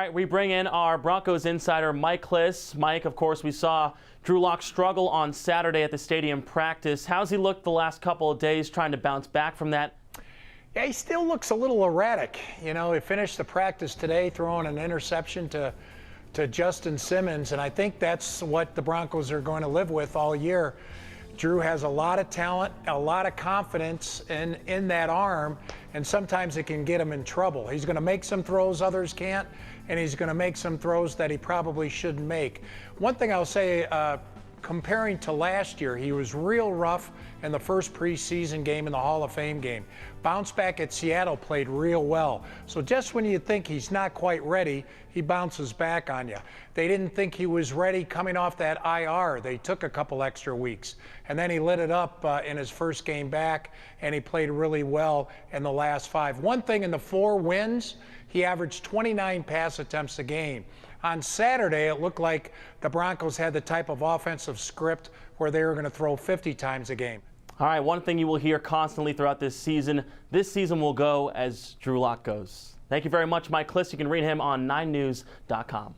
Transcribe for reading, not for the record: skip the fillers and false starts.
All right, we bring in our Broncos insider, Mike-Klis. Mike, of course, we saw Drew Lock struggle on Saturday at the stadium practice. How's he looked the last couple of days trying to bounce back from that? Yeah, he still looks a little erratic. You know, he finished the practice today throwing an interception to Justin Simmons, and I think that's what the Broncos are going to live with all year. Drew has a lot of talent, a lot of confidence in that arm, and sometimes it can get him in trouble. He's going to make some throws others can't, and he's going to make some throws that he probably shouldn't make. One thing I'll say, comparing to last year, he was real rough in the first preseason game in the Hall of Fame game. Bounce back at Seattle, played real well. So just when you think he's not quite ready, he bounces back on you. They didn't think he was ready coming off that IR. They took a couple extra weeks. And then he lit it up in his first game back, and he played really well in the last 5. One thing, in the 4 wins, he averaged 29 pass attempts a game. On Saturday, it looked like the Broncos had the type of offensive script where they were going to throw 50 times a game. All right, one thing you will hear constantly throughout this season will go as Drew Lock goes. Thank you very much, Mike-Klis. You can read him on 9news.com.